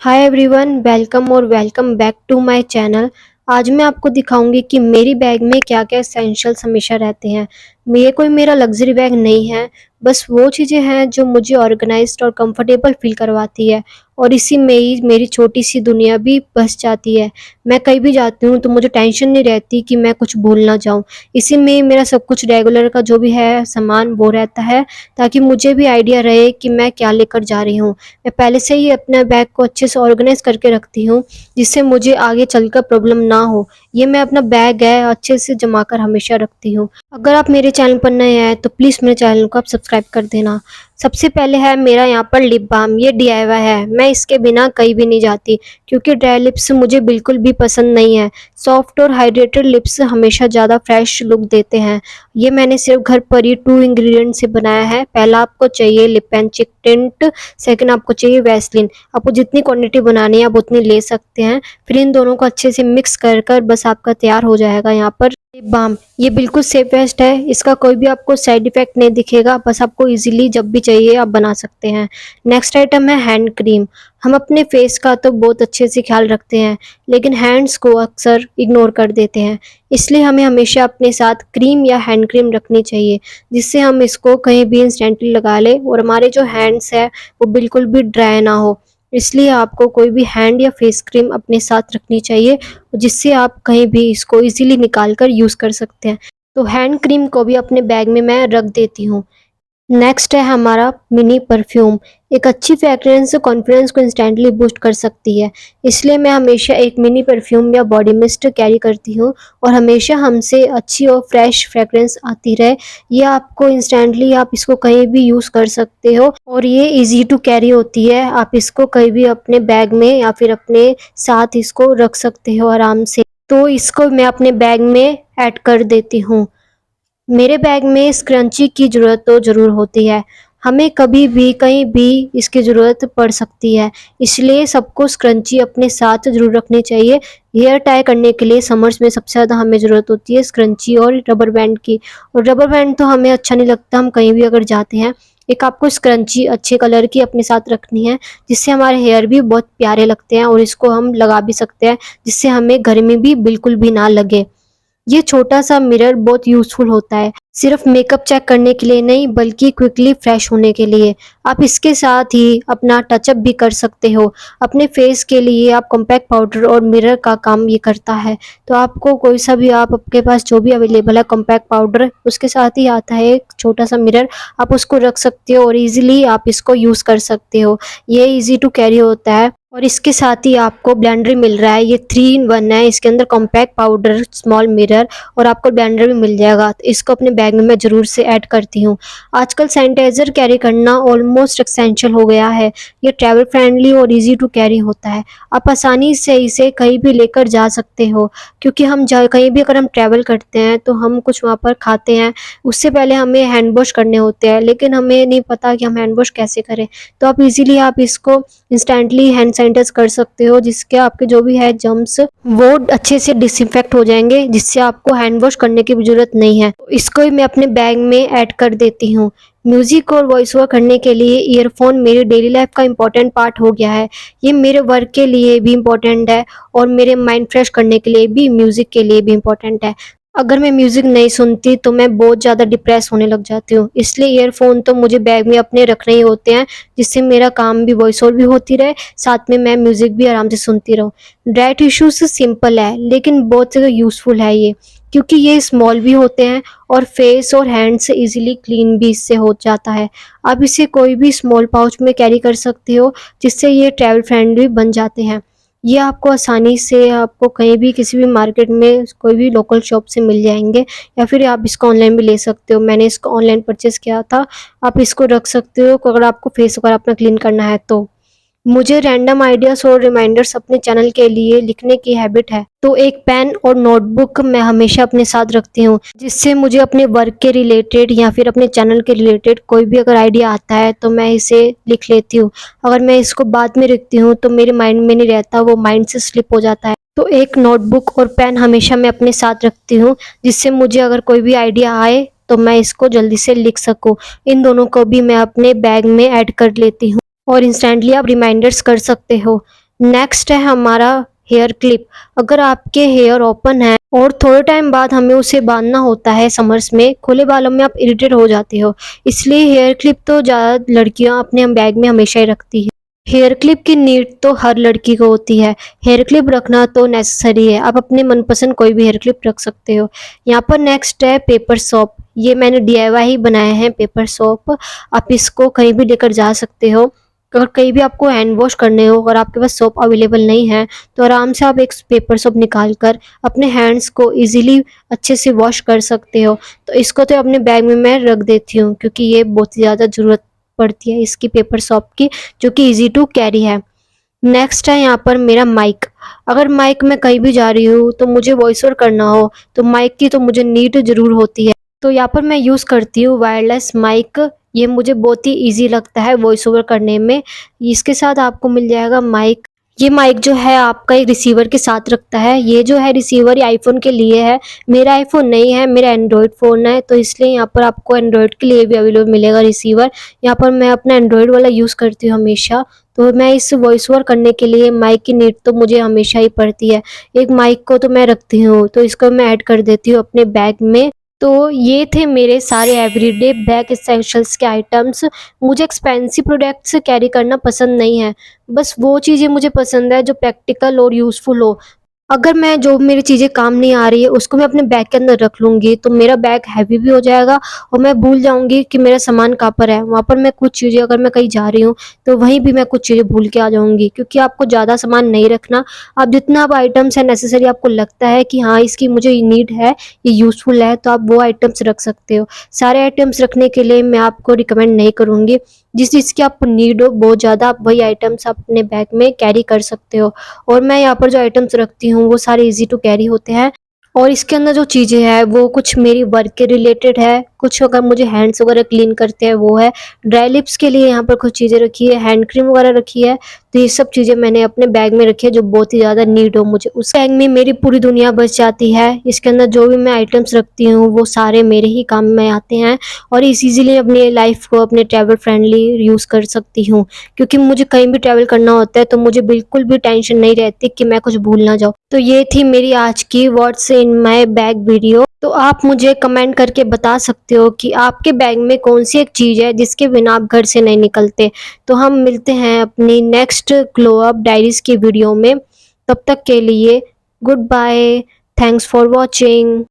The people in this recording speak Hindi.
हाय एवरीवन, वेलकम और welcome back to my channel. आज मैं आपको दिखाऊंगी कि मेरी बैग में क्या-क्या एसेंशियल्स हमेशा रहते हैं। ये कोई मेरा लग्जरी बैग नहीं है, बस वो चीज़ें हैं जो मुझे ऑर्गेनाइज्ड और कंफर्टेबल फील करवाती है और इसी में ही मेरी छोटी-सी दुनिया भी बस जाती है। मैं कहीं भी जाती हूँ तो मुझे टेंशन नहीं रहती कि मैं कुछ भूल ना जाऊँ। इसी में मेरा सब कुछ रेगुलर का जो भी है सामान वो रहता है, ताकि मुझे भी आइडिया रहे कि मैं क्या लेकर जा रही हूँ। मैं पहले से ही अपने बैग को अच्छे से ऑर्गेनाइज करके रखती हूँ, जिससे मुझे आगे चलकर प्रॉब्लम ना हो। ये मैं अपना बैग है अच्छे से जमा कर हमेशा रखती हूँ। अगर आप मेरे चैनल पर नए हैं तो प्लीज़ मेरे चैनल को आप सब्सक्राइब कर देना। सबसे पहले है मेरा यहाँ पर लिप बाम, ये डीआईवाई है। मैं इसके बिना कहीं भी नहीं जाती, क्योंकि ड्राई लिप्स मुझे बिल्कुल भी पसंद नहीं है। सॉफ्ट और हाइड्रेटेड लिप्स हमेशा ज़्यादा फ्रेश लुक देते हैं। ये मैंने सिर्फ घर पर ही 2 इंग्रेडिएंट से बनाया है। पहला आपको चाहिए लिप एंड चिक टिंट, सेकंड आपको चाहिए वैसलीन। आपको जितनी क्वांटिटी बनानी है आप उतनी ले सकते हैं। फिर इन दोनों को अच्छे से मिक्स कर बस आपका तैयार हो जाएगा यहाँ पर लिप बाम। ये बिल्कुल सेफेस्ट है, इसका कोई भी आपको साइड इफेक्ट नहीं दिखेगा, बस आपको इजीली जब भी चाहिए आप बना सकते हैं। नेक्स्ट आइटम है हैंड क्रीम। हम अपने फेस का तो बहुत अच्छे से ख्याल रखते हैं, लेकिन हैंड्स को अक्सर इग्नोर कर देते हैं। इसलिए हमें हमेशा अपने साथ क्रीम या हैंड क्रीम रखनी चाहिए, जिससे हम इसको कहीं भी इंस्टेंटली लगा लें और हमारे जो हैंड्स है वो बिल्कुल भी ड्राई ना हो। इसलिए आपको कोई भी हैंड या फेस क्रीम अपने साथ रखनी चाहिए, जिससे आप कहीं भी इसको इजीली निकाल कर यूज़ कर सकते हैं। तो हैंड क्रीम को भी अपने बैग में मैं रख देती हूँ। नेक्स्ट है हमारा मिनी परफ्यूम। एक अच्छी फ्रेग्रेंस कॉन्फिडेंस को इंस्टेंटली बूस्ट कर सकती है, इसलिए मैं हमेशा एक मिनी परफ्यूम या बॉडी मिस्ट कैरी करती हूँ और हमेशा हमसे अच्छी और फ्रेश फ्रेग्रेंस आती रहे। ये आपको इंस्टेंटली आप इसको कहीं भी यूज़ कर सकते हो और ये इजी टू कैरी होती है। आप इसको कहीं भी अपने बैग में या फिर अपने साथ इसको रख सकते हो आराम से। तो इसको मैं अपने बैग में ऐड कर देती हूँ। मेरे बैग में स्क्रंची की ज़रूरत तो ज़रूर होती है। हमें कभी भी कहीं भी इसकी ज़रूरत पड़ सकती है, इसलिए सबको स्क्रंची अपने साथ ज़रूर रखनी चाहिए। हेयर टाई करने के लिए समर्स में सबसे ज़्यादा हमें ज़रूरत होती है स्क्रंची और रबर बैंड की। और रबर बैंड तो हमें अच्छा नहीं लगता, हम कहीं भी अगर जाते हैं। एक आपको स्क्रंची अच्छे कलर की अपने साथ रखनी है, जिससे हमारे हेयर भी बहुत प्यारे लगते हैं और इसको हम लगा भी सकते हैं, जिससे हमें गर्मी भी बिल्कुल भी ना लगे। ये छोटा सा मिरर बहुत यूज़फुल होता है, सिर्फ मेकअप चेक करने के लिए नहीं बल्कि क्विकली फ्रेश होने के लिए। आप इसके साथ ही अपना टचअप भी कर सकते हो। अपने फेस के लिए आप कॉम्पैक्ट पाउडर और मिरर का काम ये करता है। तो आपको कोई सा भी आप आपके पास जो भी अवेलेबल है कॉम्पैक्ट पाउडर, उसके साथ ही आता है एक छोटा सा मिरर, आप उसको रख सकते हो और ईज़िली आप इसको यूज़ कर सकते हो। ये ईज़ी टू कैरी होता है और इसके साथ ही आपको ब्लेंडर मिल रहा है। ये 3 इन 1 है, इसके अंदर कॉम्पैक्ट पाउडर, स्मॉल मिरर और आपको ब्लेंडर भी मिल जाएगा। तो इसको अपने बैग में मैं ज़रूर से ऐड करती हूँ। आजकल सैनिटाइज़र कैरी करना ऑलमोस्ट एसेंशियल हो गया है। ये ट्रैवल फ्रेंडली और ईज़ी टू कैरी होता है। आप आसानी से इसे कहीं भी लेकर जा सकते हो, क्योंकि हम कहीं भी अगर हम ट्रैवल करते हैं तो हम कुछ वहाँ पर खाते हैं, उससे पहले हमें हैंड वॉश करने होते हैं, लेकिन हमें नहीं पता कि हम हैंड वॉश कैसे करें। तो आप ईज़िली आप इसको इंस्टेंटली हैंड सैनिटाइज कर सकते हो, जिसके आपके जो भी है जर्म्स वो अच्छे से डिसइंफेक्ट हो जाएंगे, जिससे आपको हैंड वॉश करने की भी ज़रूरत नहीं है। तो इसको ही मैं अपने बैग में ऐड कर देती हूँ। म्यूज़िक और वॉइस ओवर करने के लिए ईयरफोन मेरी डेली लाइफ का इम्पोर्टेंट पार्ट हो गया है। ये मेरे वर्क के लिए भी इम्पोर्टेंट है और मेरे माइंड फ्रेश करने के लिए भी, म्यूज़िक के लिए भी इम्पोर्टेंट है। अगर मैं म्यूज़िक नहीं सुनती तो मैं बहुत ज़्यादा डिप्रेस होने लग जाती हूँ, इसलिए ईयरफोन तो मुझे बैग में अपने रखने ही होते हैं, जिससे मेरा काम भी वॉइस ओवर भी होती रहे, साथ में मैं म्यूज़िक भी आराम से सुनती रहूँ। ड्राई टिश्यूज़ सिंपल है लेकिन बहुत ज़्यादा यूज़फुल है ये, क्योंकि ये स्मॉल भी होते हैं और फेस और हैंड्स ईज़िली क्लीन भी इससे हो जाता है। आप इसे कोई भी स्मॉल पाउच में कैरी कर सकते हो, जिससे ये ट्रैवल फ्रेंडली बन जाते हैं। ये आपको आसानी से आपको कहीं भी किसी भी मार्केट में कोई भी लोकल शॉप से मिल जाएँगे, या फिर आप इसको ऑनलाइन भी ले सकते हो। मैंने इसको ऑनलाइन परचेज़ किया था। आप इसको रख सकते हो अगर आपको फेस वगैरह अपना क्लीन करना है तो। मुझे रैंडम आइडियाज़ और रिमाइंडर्स अपने चैनल के लिए लिखने की हैबिट है, तो एक पेन और नोटबुक मैं हमेशा अपने साथ रखती हूँ, जिससे मुझे अपने वर्क के रिलेटेड या फिर अपने चैनल के रिलेटेड कोई भी अगर आइडिया आता है तो मैं इसे लिख लेती हूँ। अगर मैं इसको बाद में लिखती हूँ तो मेरे माइंड में नहीं रहता, वो माइंड से स्लिप हो जाता है। तो एक नोटबुक और पेन हमेशा मैं अपने साथ रखती हूँ, जिससे मुझे अगर कोई भी आइडिया आए तो मैं इसको जल्दी से लिख सकूँ। इन दोनों को भी मैं अपने बैग में ऐड कर लेती हूँ और इंस्टेंटली आप रिमाइंडर्स कर सकते हो। नेक्स्ट है हमारा हेयर क्लिप। अगर आपके हेयर ओपन है और थोड़े टाइम बाद हमें उसे बांधना होता है समर्स में, खुले बालों में आप इरिटेट हो जाते हो, इसलिए हेयर क्लिप तो ज़्यादा लड़कियां अपने बैग में हमेशा ही रखती है। हेयर क्लिप की नीड तो हर लड़की को होती है। हेयर क्लिप रखना तो नेसेसरी है। आप अपने मनपसंद कोई भी हेयर क्लिप रख सकते हो। यहाँ पर नेक्स्ट है पेपर सोप। ये मैंने डीआईवाई ही बनाए हैं पेपर सोप। आप इसको कहीं भी लेकर जा सकते हो। अगर कहीं भी आपको हैंड वॉश करने हो, अगर आपके पास सोप अवेलेबल नहीं है, तो आराम से आप एक पेपर सोप निकाल कर अपने हैंड्स को इजीली अच्छे से वॉश कर सकते हो। तो इसको तो अपने बैग में मैं रख देती हूँ, क्योंकि ये बहुत ही ज़्यादा ज़रूरत पड़ती है इसकी पेपर सोप की, जो कि इजी टू कैरी है। नेक्स्ट है यहाँ पर मेरा माइक। अगर माइक में कहीं भी जा रही हूँ तो मुझे वॉइस ओवर करना हो, तो माइक की तो मुझे नीड ज़रूर होती है। तो यहाँ पर मैं यूज़ करती हूँ वायरलेस माइक। ये मुझे बहुत ही ईज़ी लगता है वॉइस ओवर करने में। इसके साथ आपको मिल जाएगा माइक। ये माइक जो है आपका एक रिसीवर के साथ रखता है। ये जो है रिसीवर ये आईफ़ोन के लिए है। मेरा आईफ़ोन नहीं है, मेरा एंड्रॉयड फ़ोन है, तो इसलिए यहाँ पर आपको एंड्रॉयड के लिए भी अवेलेबल मिलेगा रिसीवर। यहाँ पर मैं अपना एंड्रॉयड वाला यूज़ करती हूँ हमेशा। तो मैं इस वॉइस ओवर करने के लिए माइक की नीड तो मुझे हमेशा ही पड़ती है। एक माइक को तो मैं रखती हूँ, तो इसको मैं ऐड कर देती हूँ अपने बैग में। तो ये थे मेरे सारे एवरीडे बैग एसेंशियल्स के आइटम्स। मुझे एक्सपेंसिव प्रोडक्ट्स कैरी करना पसंद नहीं है। बस वो चीज़ें मुझे पसंद है जो प्रैक्टिकल और यूज़फुल हो। अगर मैं जो मेरी चीज़ें काम नहीं आ रही है उसको मैं अपने बैग के अंदर रख लूँगी, तो मेरा बैग हैवी भी हो जाएगा और मैं भूल जाऊँगी कि मेरा सामान कहाँ पर है। वहाँ पर मैं कुछ चीज़ें, अगर मैं कहीं जा रही हूँ तो वहीं भी मैं कुछ चीज़ें भूल के आ जाऊँगी, क्योंकि आपको ज़्यादा सामान नहीं रखना। आप जितना आप आइटम्स है नेसेसरी आपको लगता है कि हाँ, इसकी मुझे नीड है, ये यूज़फुल है, तो आप वो आइटम्स रख सकते हो। सारे आइटम्स रखने के लिए मैं आपको रिकमेंड नहीं करूँगी। जिस चीज़ की आपको नीड हो बहुत ज़्यादा, आप वही आइटम्स अपने बैग में कैरी कर सकते हो। और मैं यहाँ पर जो आइटम्स रखती हूँ वो सारे ईज़ी टू कैरी होते हैं। और इसके अंदर जो चीज़ें हैं वो कुछ मेरी वर्क के रिलेटेड है, कुछ अगर मुझे हैंड्स वगैरह क्लीन करते हैं वो है। ड्राई लिप्स के लिए यहाँ पर कुछ चीज़ें रखी है, हैंड क्रीम वगैरह रखी है। तो ये सब चीज़ें मैंने अपने बैग में रखी है जो बहुत ही ज़्यादा नीड हो मुझे। उस बैग में मेरी पूरी दुनिया बस जाती है। इसके अंदर जो भी मैं आइटम्स रखती हूँ वो सारे मेरे ही काम में आते हैं और इस ईज़िली अपनी लाइफ़ को अपने ट्रैवल फ्रेंडली यूज़ कर सकती हूँ। क्योंकि मुझे कहीं भी ट्रैवल करना होता है तो मुझे बिल्कुल भी टेंशन नहीं रहती कि मैं कुछ भूल ना जाऊँ। तो ये थी मेरी आज की what's in my bag video. तो आप मुझे कमेंट करके बता सकते हो कि आपके बैग में कौन-सी एक चीज़ है जिसके बिना आप घर से नहीं निकलते। तो हम मिलते हैं अपनी नेक्स्ट ग्लो अप डायरीज़ की वीडियो में। तब तक के लिए good bye. Thanks for watching.